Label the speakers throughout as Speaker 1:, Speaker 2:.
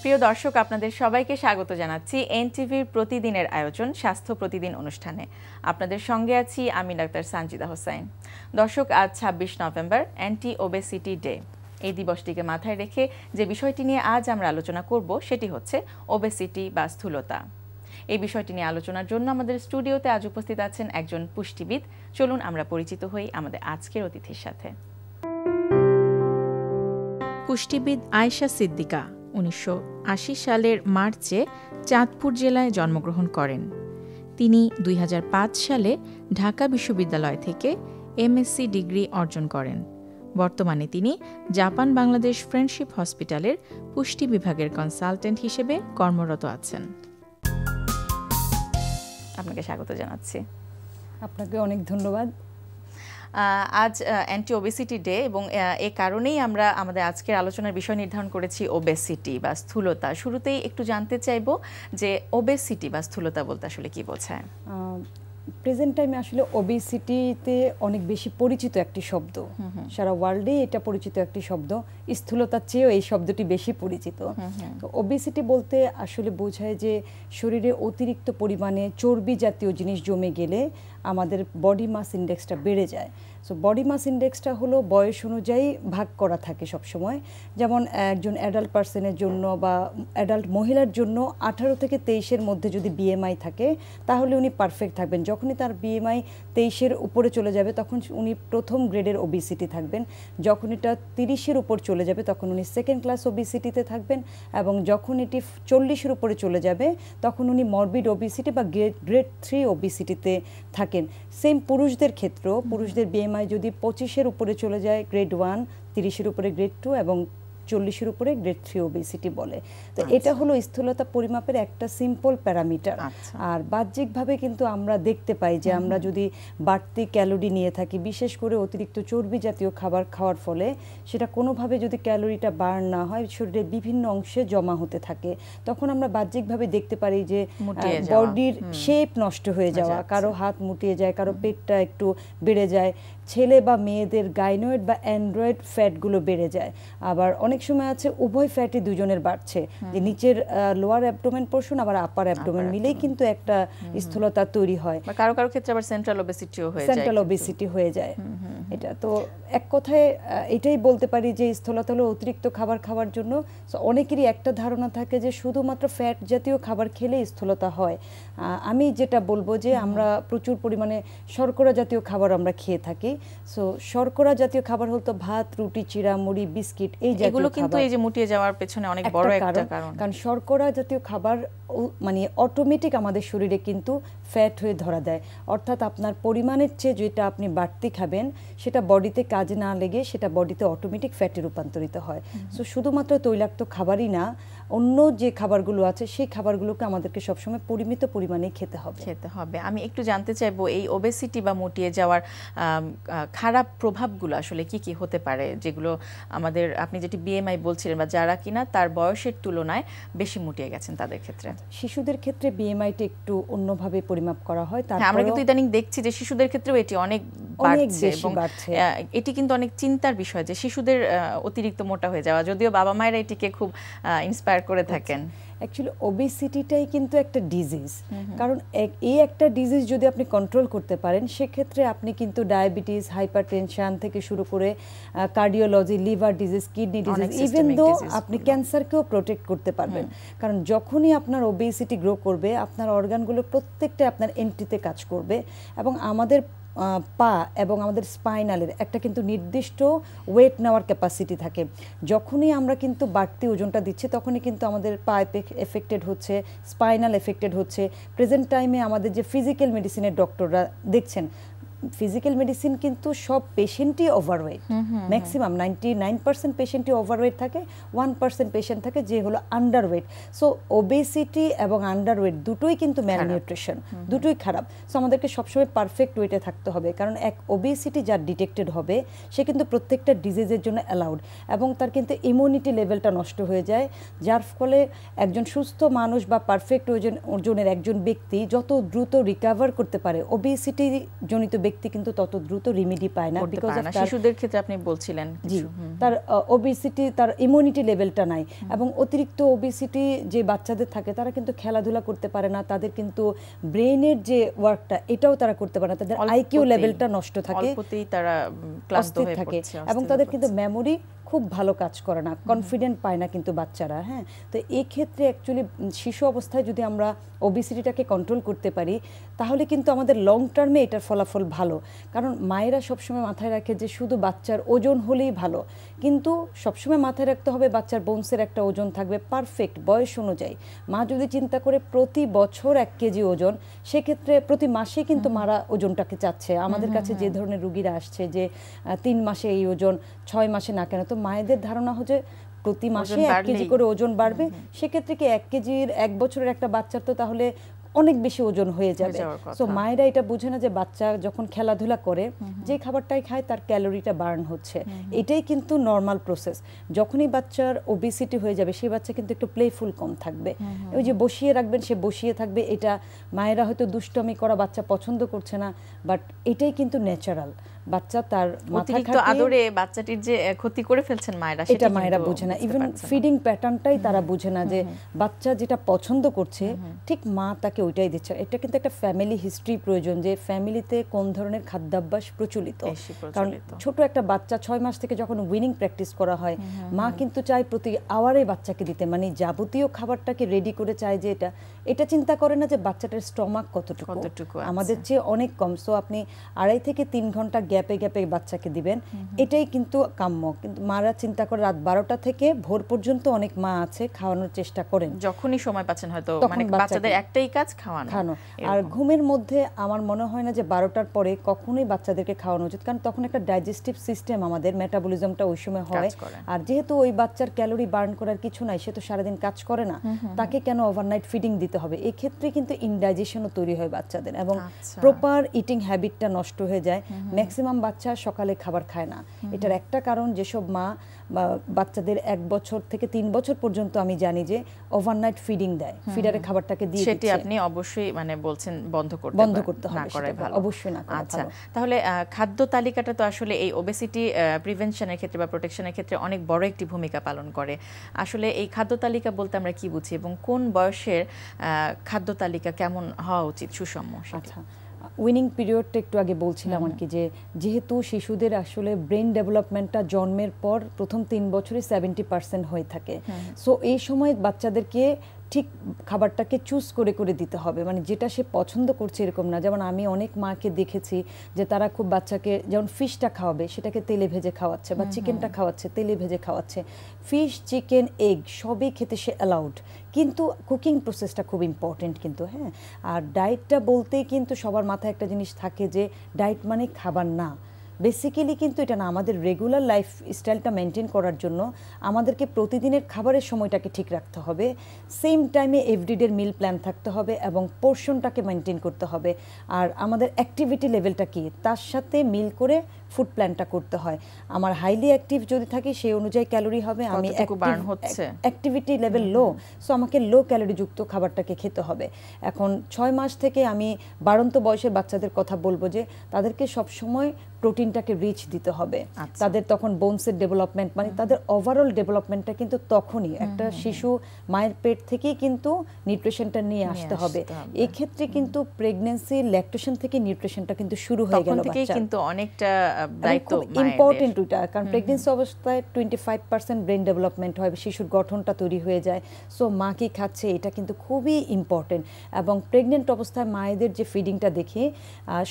Speaker 1: প্রিয় দর্শক, আপনাদের সবাইকে স্বাগত জানাচ্ছি এনটিভির প্রতিদিনের আয়োজন স্বাস্থ্য প্রতিদিন অনুষ্ঠানে। আপনাদের সঙ্গে আছি আমি ডাক্তার সানজিদা হোসাইন। দর্শক, আজ ২৬ নভেম্বর অ্যান্টি ওবেসিটি ডে। এই দিবসটিকে মাথায় রেখে যে বিষয়টি নিয়ে আজ আমরা আলোচনা করব সেটি হচ্ছে ওবেসিটি বা স্থূলতা। এই বিষয়টি নিয়ে আলোচনার জন্য আমাদের স্টুডিওতে আজ উপস্থিত আছেন একজন পুষ্টিবিদ। চলুন আমরা পরিচিত হই আমাদের আজকের অতিথির সাথে। পুষ্টিবিদ আয়েশা সিদ্দিকা ১৯৮০ সালের মার্চে চাঁদপুর জেলায় জন্মগ্রহণ করেন। তিনি ২০০৫ সালে ঢাকা বিশ্ববিদ্যালয় থেকে এমএসসি ডিগ্রি অর্জন করেন। বর্তমানে তিনি জাপান বাংলাদেশ ফ্রেন্ডশিপ হসপিটালের পুষ্টি বিভাগের কনসালটেন্ট হিসেবে কর্মরত আছেন। আপনাকে স্বাগত জানাচ্ছি।
Speaker 2: আপনাকে অনেক ধন্যবাদ।
Speaker 1: আজ অ্যান্টি ওবেসিটি ডে এবং এ কারণেই আমরা আমাদের আজকের আলোচনার বিষয় নির্ধারণ করেছি ওবেসিটি বা স্থূলতা। শুরুতেই একটু জানতে চাইব যে ওবেসিটি বা স্থূলতা বলতে আসলে কি বোঝায়?
Speaker 2: প্রেজেন্ট টাইমে আসলে ওবেসিটিতে অনেক বেশি পরিচিত একটি শব্দ, সারা ওয়ার্ল্ডে এটা পরিচিত একটি শব্দ। স্থূলতার চেয়েও এই শব্দটি বেশি পরিচিত। তো ওবেসিটি বলতে আসলে বোঝায় যে শরীরে অতিরিক্ত পরিমাণে চর্বি জাতীয় জিনিস জমে গেলে আমাদের বডি মাস ইন্ডেক্সটা বেড়ে যায়। সো বডি মাস ইন্ডেক্সটা হলো বয়স অনুযায়ী ভাগ করা থাকে সবসময়। যেমন একজন অ্যাডাল্ট পার্সনের জন্য বা অ্যাডাল্ট মহিলার জন্য 18 থেকে 23-এর মধ্যে যদি বিএমআই থাকে তাহলে উনি পারফেক্ট থাকবেন। যখনই তার বিএমআই 23-এর উপরে চলে যাবে তখন উনি প্রথম গ্রেডের ওবেসিটি থাকবেন। যখন এটা 30-এর উপর চলে যাবে তখন উনি সেকেন্ড ক্লাস ওবেসিটিতে থাকবেন, এবং যখন এটি 40-এর উপরে চলে যাবে তখন উনি মরবিড ওবেসিটি বা গ্রেড 3 ওবেসিটিতে থাকেন। সেম পুরুষদের ক্ষেত্রেও পুরুষদের বিএমআই যদি 25-এর উপরে চলে যায় গ্রেড 1, 30-এর উপরে গ্রেড 2 এবং 40-এর উপরে গ্রেড 3 ওবেসিটি বলে। তো এটা হলো স্থূলতা পরিমাপের একটা সিম্পল প্যারামিটার। আর বাহ্যিকভাবে কিন্তু আমরা দেখতে পাই যে আমরা যদি বাড়তি ক্যালোরি নিয়ে থাকি, বিশেষ করে অতিরিক্ত চর্বি জাতীয় খাবার খাওয়ার ফলে সেটা কোনোভাবে যদি ক্যালোরিটা বার্ন না হয় শরীরের বিভিন্ন অংশে জমা হতে থাকে, তখন আমরা বাহ্যিকভাবে দেখতে পারি যে বডির শেপ নষ্ট হয়ে যাওয়া, কারো হাত মুটিয়ে যায়, কারো পেটটা একটু বেড়ে যায়, ছেলে বা মেয়েদের গাইনোয়েড বা অ্যান্ড্রয়েড ফ্যাটগুলো বেড়ে যায়। আবার অনেক সময় আছে উভয় ফ্যাটই দুজনের বাড়ছে, যে নিচের লোয়ার অ্যাবডোমেন পোরশন আবার আপার অ্যাবডোমেন মিলেই কিন্তু একটা স্থূলতা তৈরি হয়।
Speaker 1: কারো কারো ক্ষেত্রে আবার সেন্ট্রাল ওবেসিটিও হয়ে যায়।
Speaker 2: সেন্ট্রাল ওবেসিটি হয়ে যায়। এটা তো এক কথায় এটাই বলতে পারি যে স্থূলতা হলো অতিরিক্ত খাবার খাওয়ার জন্য। অনেকেরই একটা ধারণা থাকে যে শুধুমাত্র ফ্যাট জাতীয় খাবার খেলে স্থূলতা হয়। আমি যেটা বলবো যে আমরা প্রচুর পরিমাণে শর্করা জাতীয় খাবার আমরা খেয়ে থাকি। সো শর্করা জাতীয় খাবার হলো ভাত, রুটি, চিড়া, মুড়ি, বিস্কিট, এই জাতীয়
Speaker 1: কিন্তু এই যে মুটিয়ে যাওয়ার পেছনে অনেক বড় একটা কারণ।
Speaker 2: কারণ শর্করা জাতীয় খাবার মানে অটোমেটিক আমাদের শরীরে কিন্তু ফ্যাট হয়ে ধরা দেয়। অর্থাৎ আপনার পরিমাণের চেয়ে যেটা আপনি বাড়তি খাবেন সেটা বডিতে কাজে না লেগে সেটা বডিতে অটোমেটিক ফ্যাটে রূপান্তরিত হয়। সো শুধুমাত্র তৈলাক্ত খাবারই না, অন্য যে খাবারগুলো আছে সেই খাবারগুলোকে আমাদেরকে সবসময় পরিমিত পরিমাণে খেতে হবে।
Speaker 1: আমি একটু জানতে চাইবো এই ওবেসিটি বা মুটিয়ে যাওয়ার খারাপ প্রভাবগুলো আসলে কি কি হতে পারে, যেগুলো আমাদের, আপনি যেটি বিএমআই বলছিলেন, বা যারা কিনা তার বয়সের তুলনায় বেশি মুটিয়ে গেছেন তাদের ক্ষেত্রে।
Speaker 2: শিশুদের ক্ষেত্রে বিএমআইটা একটু অন্যভাবে পরিমাপ করা হয়।
Speaker 1: আমরা কিন্তু ইদানিং দেখছি যে শিশুদের ক্ষেত্রেও এটি অনেক বাড়ছে এবং এটি কিন্তু অনেক চিন্তার বিষয় যে শিশুদের অতিরিক্ত মোটা হয়ে যাওয়া, যদিও বাবা মায়েরা এটিকে খুব ইন্সপায়ার করে থাকেন।
Speaker 2: অ্যাকচুয়ালি ওবেসিটিটাই কিন্তু একটা ডিজিজ। কারণ এই একটা ডিজিজ যদি আপনি কন্ট্রোল করতে পারেন সেক্ষেত্রে আপনি কিন্তু ডায়াবেটিস, হাইপারটেনশন থেকে শুরু করে cardiology, liver disease, kidney disease, even though আপনি ক্যান্সারকেও প্রোটেক্ট করতে পারবেন। কারণ যখনই আপনার ওবেসিটি গ্রো করবে আপনার অর্গানগুলো প্রত্যেকটা আপনার এন্ট্রিতে কাজ করবে, এবং আমাদের পা এবং আমাদের স্পাইনালের একটা কিন্তু নির্দিষ্ট ওয়েট নেওয়ার ক্যাপাসিটি থাকে। যখনই আমরা কিন্তু বাড়তি ওজনটা দিচ্ছি তখনই কিন্তু আমাদের পা এফেক্টেড হচ্ছে, স্পাইনাল এফেক্টেড হচ্ছে। প্রেজেন্ট টাইমে আমাদের যে ফিজিক্যাল মেডিসিনের ডক্টররা দেখছেন, ফিজিক্যাল মেডিসিন কিন্তু সব পেশেন্টই ওভারওয়েট, ম্যাক্সিমাম 99% পেশেন্টই ওভারওয়েট থাকে, 1% পেশেন্ট থাকে যে হলো আন্ডারওয়েট। সো ওবেসিটি এবং আন্ডারওয়েট দুটোই কিন্তু ম্যালনিউট্রিশন, দুটোই খারাপ। সো আমাদেরকে সবসময় পারফেক্ট ওয়েটে থাকতে হবে, কারণ এক ওবেসিটি যার ডিটেক্টেড হবে সে কিন্তু প্রত্যেকটা ডিজিজের জন্য অ্যালাউড, এবং তার কিন্তু ইমিউনিটি লেভেলটা নষ্ট হয়ে যায়, যার ফলে একজন সুস্থ মানুষ বা পারফেক্ট ওজনের একজন ব্যক্তি যত দ্রুত রিকভার করতে পারে ওবেসিটি জনিত ব্যক্তি ব্যক্তি কিন্তু তত দ্রুত রিমেডি পায় না,
Speaker 1: বিকজ অফ শিশুদের ক্ষেত্রে আপনি বলছিলেন
Speaker 2: তার ওবেসিটি, তার ইমিউনিটি লেভেলটা নাই। এবং অতিরিক্ত ওবেসিটি যে বাচ্চাদের থাকে তারা কিন্তু খেলাধুলা করতে পারে না, তাদের কিন্তু ব্রেইনের যে ওয়ার্কটা এটাও তারা করতে পারে না, তাদের আইকিউ লেভেলটা নষ্ট থাকে,
Speaker 1: অল্পতেই তারা ক্লান্ত হয়ে
Speaker 2: থাকে,
Speaker 1: পড়ছে,
Speaker 2: এবং তাদের কিন্তু মেমোরি খুব ভালো কাজ করে না, কনফিডেন্ট পায় না কিন্তু বাচ্চারা। হ্যাঁ, তো এই ক্ষেত্রে অ্যাকচুয়ালি শিশু অবস্থায় যদি আমরা ওবেসিটিটাকে কন্ট্রোল করতে পারি তাহলে কিন্তু আমাদের লং টার্মে এটার ফলাফল ভালো। কারণ মায়েরা সবসময় মাথায় রাখে যে শুধু বাচ্চার ওজন হলেই ভালো, কিন্তু সবসময় মাথায় রাখতে হবে বাচ্চার বোনসের একটা ওজন থাকবে পারফেক্ট বয়স অনুযায়ী। মা যদি চিন্তা করে প্রতি বছর 1 কেজি ওজন, সেক্ষেত্রে প্রতি মাসে কিন্তু মারা ওজনটাকে চাচ্ছে। আমাদের কাছে যে ধরনের রুগীরা আসছে যে 3 মাসে এই ওজন, 6 মাসে না কেন, তো মায়েদের ধারণা হচ্ছে প্রতি মাসে 1 কেজি করে ওজন বাড়বে, সেক্ষেত্রে কি 1 কেজির 1 বছরের একটা বাচ্চার তো তাহলে অনেক বেশি ওজন হয়ে যাবে। সো মায়েরা এটা বুঝে না যে বাচ্চা যখন খেলাধুলা করে যে খাবারটাই খায় তার ক্যালোরিটা বার্ন হচ্ছে, এটাই কিন্তু নর্মাল প্রসেস। যখনই বাচ্চার ওবেসিটি হয়ে যাবে সেই বাচ্চা কিন্তু একটু প্লেফুল কম থাকবে, ওই যে বসিয়ে রাখবেন সে বসিয়ে থাকবে, এটা মায়েরা হয়তো দুষ্টমি করা বাচ্চা পছন্দ করছে না, বাট এটাই কিন্তু ন্যাচারাল। বাচ্চা তার
Speaker 1: অতিরিক্ত আদরে বাচ্চাটির যে ক্ষতি করে ফেলছেন মায়েরা,
Speaker 2: সেটা মায়েরা বুঝে না। ইভেন ফিডিং প্যাটার্নটাই তারা বুঝে না যে বাচ্চা যেটা পছন্দ করছে ঠিক মা তাকে ওইটাই দিচ্ছে। এটা কিন্তু একটা ফ্যামিলি হিস্ট্রি প্রয়োজন, যে ফ্যামিলিতে কোন ধরনের খাদ্যাভ্যাস প্রচলিত। কারণ ছোট একটা বাচ্চা 6 মাস থেকে যখন উইনিং প্র্যাকটিস করা হয়, মা কিন্তু চায় প্রতি আওয়ারে বাচ্চাকে দিতে, মানে যাবতীয় খাবারটাকে রেডি করে চায় যে এটা চিন্তা করে না যে বাচ্চাটার স্টমাক কতটুকু আমাদের চেয়ে অনেক কম। সো আপনি 2.5 থেকে 3 ঘন্টা গ্যাপে গ্যাপে বাচ্চাকে দিবেন, এটাই কিন্তু কাম্য। কিন্তু মারা চিন্তা করে রাত 12টা থেকে ভোর পর্যন্ত অনেক মা আছে খাওয়ানোর চেষ্টা করেন,
Speaker 1: যখনই সময় পাচ্ছেন হয়তো, মানে বাচ্চাদের একটাই কাজ খাওয়ানো।
Speaker 2: আর ঘুমের মধ্যে আমার মনে হয় না যে 12টার পরে কখনোই বাচ্চাদেরকে খাওয়ানো উচিত, কারণ তখন একটা ডাইজেস্টিভ সিস্টেম, আমাদের মেটাবলিজমটা ওই সময় হয়। আর যেহেতু ওই বাচ্চার ক্যালোরি বার্ন করার কিছু নাই, সে তো সারাদিন কাজ করে না, তাকে কেন ওভারনাইট ফিডিং দিতে হবে? এই ক্ষেত্রে কিন্তু ইনডাইজেশনও তৈরি হয় বাচ্চাদের, এবং প্রপার ইটিং হ্যাবিটটা নষ্ট হয়ে যায়। ম্যাক্সিমাম বাচ্চা সকালে খাবার খায় না। এটার একটা কারণ যেসব মা বাচ্চাদের 1 বছর থেকে 3 বছর পর্যন্ত আমি জানি যে ওভারনাইট ফিডিং দেয়, ফিডারে খাবারটাকে দিয়ে
Speaker 1: সেটি আপনি অবশ্যই মানে বলছেন বন্ধ করতে হবে,
Speaker 2: না করাই ভালো, অবশ্যই না করা ভালো।
Speaker 1: আচ্ছা, তাহলে খাদ্য তালিকাটা তো আসলে এই ওবেসিটি প্রিভেনশনের ক্ষেত্রে বা প্রোটেকশনের ক্ষেত্রে অনেক বড় একটি ভূমিকা পালন করে। আসলে এই খাদ্য তালিকা বলতে আমরা কি বুঝি, এবং কোন বয়সের খাদ্য তালিকা কেমন হওয়া উচিত সুষম?
Speaker 2: আচ্ছা, উইনিং পিরিয়ডটা একটু আগে বলছিলাম আর কি, যে যেহেতু শিশুদের আসলে ব্রেন ডেভেলপমেন্টটা জন্মের পর প্রথম 3 বছরে 70% হয়ে থাকে, সো এই সময় বাচ্চাদেরকে ঠিক খাবারটাকে চুজ করে করে দিতে হবে, মানে যেটা সে পছন্দ করছে এরকম না। যেমন আমি অনেক মাকে দেখেছি যে তারা খুব বাচ্চাকে যেমন ফিশটা খাওয়াবে সেটাকে তেলে ভেজে খাওয়াচ্ছে, বা চিকেনটা খাওয়াচ্ছে তেলে ভেজে খাওয়াচ্ছে। ফিশ, চিকেন, এগ সবই খেতে সে অ্যালাউড, কিন্তু কুকিং প্রসেসটা খুব ইম্পর্টেন্ট কিন্তু। হ্যাঁ, আর ডায়েটটা বলতেই কিন্তু সবার মাথায় একটা জিনিস থাকে যে ডায়েট মানে খাবার না, বেসিক্যালি কিন্তু এটা না। আমাদের রেগুলার লাইফ স্টাইলটা মেনটেন করার জন্য আমাদেরকে প্রতিদিনের খাবারের সময়টাকে ঠিক রাখতে হবে, সেম টাইমে এভরিডের মিল প্ল্যান থাকতে হবে, এবং পোর্শনটাকে মেনটেন করতে হবে। আর আমাদের অ্যাক্টিভিটি লেভেলটা কি তার সাথে মিল করে ফুড প্ল্যানটা করতে হয়। আমার হাইলি অ্যাক্টিভ যদি থাকি সেই অনুযায়ী ক্যালোরি হবে, আমি অ্যাক্টিভিটি লেভেল লো, সো আমাকে লো ক্যালোরি যুক্ত খাবারটাকে খেতে হবে। এখন 6 মাস থেকে আমি বাড়ন্ত বয়সের বাচ্চাদের কথা বলবো যে তাদেরকে সবসময় প্রোটিনটাকে রিচ দিতে হবে। তাদের তখন বোনসের ডেভেলপমেন্ট, মানে তাদের ওভারঅল ডেভেলপমেন্টটা কিন্তু তখনই একটা শিশু মায়ের পেট থেকেই কিন্তু নিউট্রিশনটা নিয়ে আসতে হবে। এই ক্ষেত্রে কিন্তু প্রেগন্যান্সি ল্যাকটেশন থেকে নিউট্রিশনটা কিন্তু শুরু হয়ে গেল বাচ্চা,
Speaker 1: কিন্তু অনেকটা দায়িত্ব
Speaker 2: ইম্পর্টেন্ট ওইটা, কারণ প্রেগন্যান্সি অবস্থায় 25% ব্রেন ডেভেলপমেন্ট হয়, শিশুর গঠনটা তৈরি হয়ে যায়। সো মা কি খাচ্ছে এটা কিন্তু খুবই ইম্পর্টেন্ট। এবং প্রেগনেন্ট অবস্থায় মায়েদের যে ফিডিংটা দেখি,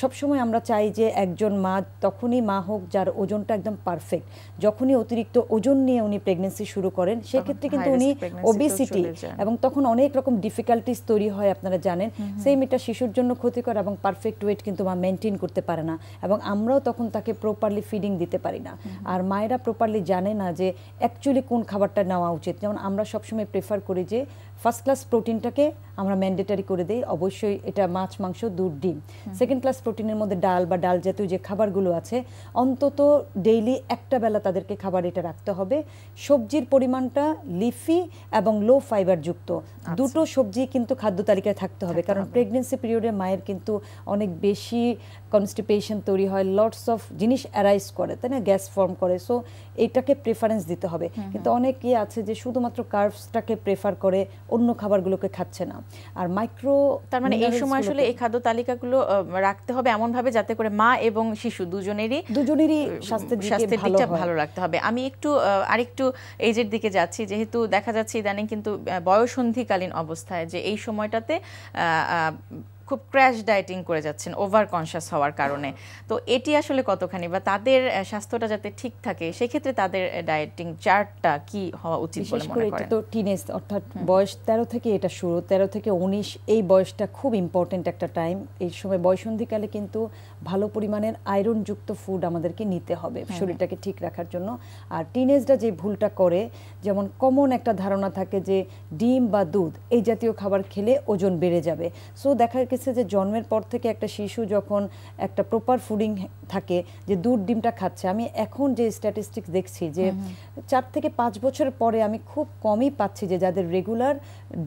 Speaker 2: সবসময় আমরা চাই যে একজন মা তখনই মা হোক যার ওজনটা একদম পারফেক্ট। যখনই অতিরিক্ত ওজন নিয়ে উনি প্রেগনেন্সি শুরু করেন সেক্ষেত্রে কিন্তু উনি ওবেসিটি, এবং তখন অনেক রকম ডিফিকাল্টিস তৈরি হয়, আপনারা জানেন। সেম এটা শিশুর জন্য ক্ষতিকর, এবং পারফেক্ট ওয়েট কিন্তু মা মেনটেন করতে পারে না, এবং আমরাও তখন তাকে প্রপারলি ফিডিং দিতে পারি না। আর মায়েরা প্রপারলি জানে না যে অ্যাকচুয়ালি কোন খাবারটা নেওয়া উচিত। যেমন আমরা সবসময় প্রেফার করি যে ফার্স্ট ক্লাস প্রোটিনটাকে আমরা ম্যান্ডেটারি করে দিই, অবশ্যই এটা মাছ, মাংস, দুধ, ডিম। সেকেন্ড ক্লাস প্রোটিনের মধ্যে ডাল বা ডাল জাতীয় যে খাবারগুলো আছে অন্তত ডেইলি একটা বেলা তাদেরকে খাবার এটা রাখতে হবে। সবজির পরিমাণটা লিফি এবং লো ফাইবার যুক্ত দুটো সবজি কিন্তু খাদ্য তালিকায় থাকতে হবে, কারণ প্রেগনেন্সি পিরিয়ডে মায়ের কিন্তু অনেক বেশি কনস্টিপেশন তৈরি হয়, লটস অফ জিনিস অ্যারাইজ করে, তাই না, গ্যাস ফর্ম করে। সো এটাকে প্রেফারেন্স দিতে হবে। কিন্তু অনেকেই আছে যে শুধুমাত্র কার্বসটাকে প্রেফার করে, অন্য খাবারগুলোকে খাচ্ছে না। আর মাইক্রো,
Speaker 1: তার মানে এই সময় আসলে এই খাদ্য তালিকাগুলো রাখতে হবে এমন ভাবে যাতে করে মা এবং শিশু দুজনেরই
Speaker 2: স্বাস্থ্যের
Speaker 1: দিকটা ভালো রাখতে হবে। আমি একটু আরেকটু এজের দিকে যাচ্ছি, যেহেতু দেখা যাচ্ছে ইদানিং কিন্তু বয়ঃসন্ধিকালীন অবস্থায় যে এই সময়টাতে খুব ক্র্যাশ ডায়েটিং করে যাচ্ছেন ওভার কনশাস হওয়ার কারণে। তো এটি আসলে কতখানি, বা তাদের স্বাস্থ্যটা যাতে ঠিক থাকে সেক্ষেত্রে তাদের ডায়েটিং চার্টটা কি হওয়া উচিত বলে মনে করেন?
Speaker 2: এটা তো টিনেজ, অর্থাৎ বয়স 13 থেকে এটা শুরু, 13 থেকে 19 এই বয়সটা খুব ইম্পর্টেন্ট একটা টাইম। এই সময় বয়ঃসন্ধিকালে কিন্তু ভালো পরিমাণের আয়রনযুক্ত ফুড আমাদেরকে নিতে হবে শরীরটাকে ঠিক রাখার জন্য। আর টিনেজরা যে ভুলটা করে, যেমন কমন একটা ধারণা থাকে যে ডিম বা দুধ এই জাতীয় খাবার খেলে ওজন বেড়ে যাবে। সো দেখা গেছে যে জন্মের পর থেকে একটা শিশু যখন একটা প্রপার ফুডিং থাকে, যে দুধ ডিমটা খাচ্ছে, আমি এখন যে স্ট্যাটিস্টিক্স দেখছি যে 4 থেকে 5 বছর পরে আমি খুব কমই পাচ্ছি যে যাদের রেগুলার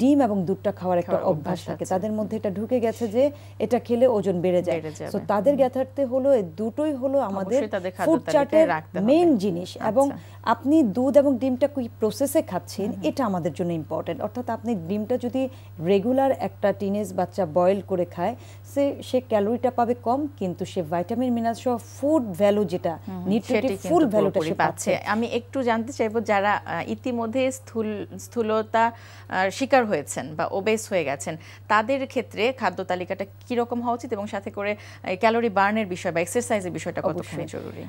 Speaker 2: ডিম এবং দুধটা খাওয়ার একটা অভ্যাস থাকে, তাদের মধ্যে এটা ঢুকে গেছে যে এটা খেলে ওজন বেড়ে যায়। সো তাদের জ্ঞাতার্থে হলো এই দুটোই হলো আমাদের ফুড চার্টের মেইন জিনিস। এবং আপনি দুধ এবং ডিমটা কি প্রসেসে খাচ্ছেন এটা আমাদের জন্য ইম্পর্টেন্ট। অর্থাৎ আপনি ডিমটা যদি রেগুলার একটা টিনেজ বাচ্চা বয়েল করে খায়, সে ক্যালোরিটা পাবে কম, কিন্তু সে ভিটামিন মিনারেল সহ ফুড ভ্যালু যেটা নিউট্রিটিভ ফুল ভ্যালুটা সে পাচ্ছে।
Speaker 1: আমি একটু জানতে চাইবো, যারা ইতিমধ্যে স্থূলতা শিকার হয়েছেন বা ওবেস হয়ে গেছেন, তাদের ক্ষেত্রে খাদ্য তালিকাটা কি রকম হওয়া উচিত, এবং সাথে করে ক্যালোরি বার্নের বিষয় বা এক্সারসাইজের বিষয়টা কতখানি জরুরি?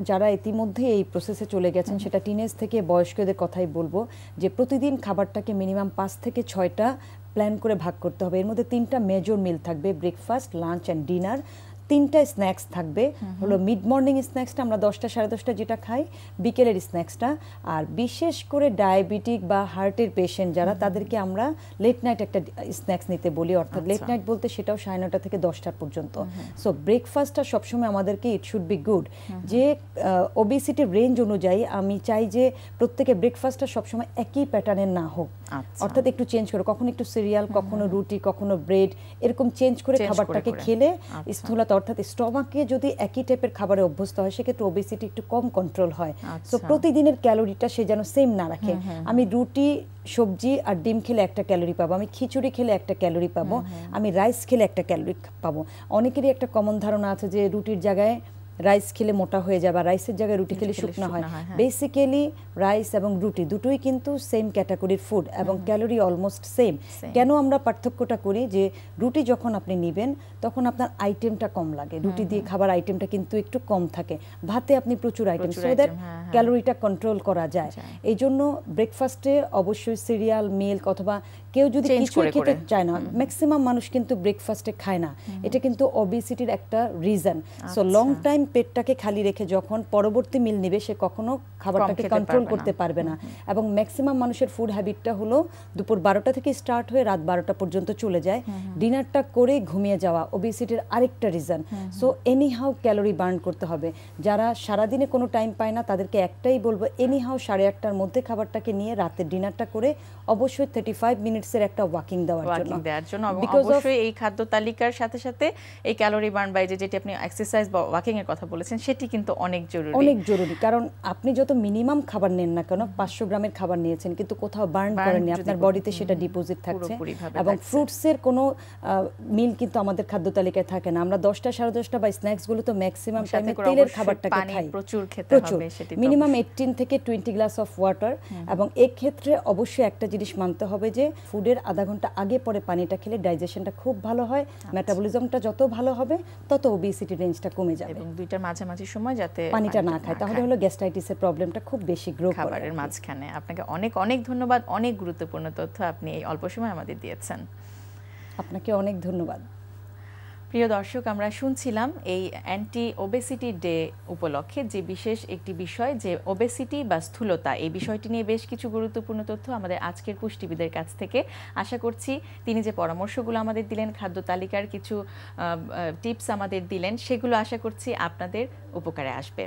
Speaker 2: যারা ইতিমধ্যে এই প্রসেসে চলে গেছেন, সেটা টিনেজ থেকে বয়স্কদের কথাই বলবো, যে প্রতিদিন খাবারটাকে মিনিমাম 5 থেকে 6টা প্ল্যান করে ভাগ করতে হবে। এর মধ্যে 3টা মেজর মিল থাকবে, ব্রেকফাস্ট, লাঞ্চ অ্যান্ড ডিনার। 3টা স্ন্যাক্স থাকবে, হলো মিড মর্নিং স্ন্যাক্সটা আমরা 10টা সাড়ে 10টা যেটা খাই, বিকেলের স্ন্যাক্সটা। আর বিশেষ করে ডায়াবেটিক বা হার্টের পেশেন্ট যারা, তাদেরকে আমরা লেট নাইট একটা স্ন্যাক্স নিতে বলি, অর্থাৎ লেট নাইট বলতে সেটাও 9:30 থেকে 10টা পর্যন্ত। সো ব্রেকফাস্টটা সবসময় আমাদেরকে ইট শুড বি গুড। যে ওবেসিটির রেঞ্জ অনুযায়ী আমি চাই যে প্রত্যেকে ব্রেকফাস্টটা সবসময় একই প্যাটার্নের না হোক, অর্থাৎ একটু চেঞ্জ করে, কখনো একটু সিরিয়াল, কখনো রুটি, কখনো ব্রেড, এরকম চেঞ্জ করে খাবারটাকে খেলে স্থূলতা, অর্থাৎ স্টমাকে যদি একই টাইপের খাবারে অভ্যস্ত হয় সেক্ষেত্রে ওবেসিটি একটু কম কন্ট্রোল হয়। সো প্রতিদিনের ক্যালোরিটা সে যেন সেম না রাখে। আমি রুটি, সবজি আর ডিম খেলে 1টা ক্যালোরি পাবো, আমি খিচুড়ি খেলে 1টা ক্যালোরি পাবো, আমি রাইস খেলে 1টা ক্যালোরি পাবো। অনেকেরই একটা কমন ধারণা আছে যে রুটির জায়গায় রাইস খেলে মোটা হয়ে যায়, বা রাইসের জায়গায় রুটি খেলে শুকনো হয়। বেসিক্যালি রাইস এবং রুটি দুটোই কিন্তু সেম ক্যাটাগরির ফুড এবং ক্যালোরি অলমোস্ট সেম। কেন আমরা পার্থক্যটা করি, যে রুটি যখন আপনি নেবেন তখন আপনার আইটেমটা কম লাগে, রুটি দিয়ে খাবার আইটেমটা কিন্তু একটু কম থাকে, ভাতে আপনি প্রচুর আইটেম, সো দ্যাট ক্যালোরিটা কন্ট্রোল করা যায়। এই জন্য ব্রেকফাস্টে অবশ্যই সিরিয়াল, মিল্ক, অথবা কেউ যদি কিছু খেতে চায় না, ম্যাক্সিমাম মানুষ কিন্তু ব্রেকফাস্টে খায় না, এটা কিন্তু ওবেসিটির একটা রিজন। সো লং টাইম পেটটাকে খালি রেখে যখন পরবর্তী মিল নেবে, সে কখনো খাবারটাকে কন্ট্রোল করতে পারবে না। এবং ম্যাক্সিমাম মানুষের ফুড হ্যাবিটটা হলো দুপুর 12টা থেকে স্টার্ট হয়ে রাত 12টা পর্যন্ত চলে যায়, ডিনারটা করে ঘুমিয়ে যাওয়া ওবেসিটির আরেকটা reason. So anyhow calorie burn করতে হবে। যারা সারাদিনে কোনো টাইম পায় না, তাদেরকে একটাই বলবো, এনিহাউ 8:30টার মধ্যে খাবারটাকে নিয়ে রাতে ডিনারটা করে অবশ্যই 35 মিনিটসের একটা ওয়াকিং দেওয়ার জন্য।
Speaker 1: অবশ্যই এই খাদ্য তালিকার সাথে সাথে এই ক্যালোরি বার্ন বা যেটি আপনি এক্সারসাইজ বা ওয়াকিং এর কথা বলেছেন, সেটি কিন্তু অনেক জরুরি।
Speaker 2: কারণ আপনি যত মিনিমাম খাবার নেন না কেন, 500 গ্রামের খাবার নিয়েছেন কিন্তু কোথাও বার্ন করেননি, আপনার বডিতে সেটা ডিপোজিট থাকছে। এবং ফ্রুটসের কোনো মিল কিন্তু আমাদের খাদ্য তালিকায় থাকে না। আমরা 10টা সাড়ে 10টা বা স্ন্যাক্সগুলো তো ম্যাক্সিমাম টাইমে তেলের খাবারটাকে খাই,
Speaker 1: প্রচুর খেতে হবে,
Speaker 2: মিনিমাম 18 থেকে 20 গ্লাস অফ ওয়াটার। এবং এই ক্ষেত্রে অবশ্যই একটা জিনিস মানতে হবে যে ফুডের আধা ঘন্টা আগে পরে পানিটা খেলে ডাইজেশনটা খুব ভালো হয়, মেটাবলিজমটা যত ভালো হবে তত ওবেসিটি রেঞ্জটা কমে যাবে।
Speaker 1: এবং দুইটার মাঝামাঝি সময় যাতে
Speaker 2: পানিটা না খায়, তাহলে হলো গ্যাস্ট্রাইটিসের প্রবলেমটা খুব বেশি গ্রো করে
Speaker 1: খাবারের মাঝখানে। আপনাকে অনেক অনেক ধন্যবাদ, অনেক গুরুত্বপূর্ণ তথ্য আপনি এই অল্প সময় আমাদের দিয়েছেন।
Speaker 2: আপনাকে অনেক ধন্যবাদ।
Speaker 1: প্রিয় দর্শক, আমরা শুনছিলাম এই অ্যান্টি ওবেসিটি ডে উপলক্ষে যে বিশেষ একটি বিষয়, যে ওবেসিটি বা স্থূলতা, এই বিষয়টি নিয়ে বেশ কিছু গুরুত্বপূর্ণ তথ্য আমাদের আজকের পুষ্টিবিদের কাছ থেকে। আশা করছি তিনি যে পরামর্শগুলো আমাদের দিলেন, খাদ্য তালিকার কিছু টিপস আমাদের দিলেন, সেগুলো আশা করছি আপনাদের উপকারে আসবে।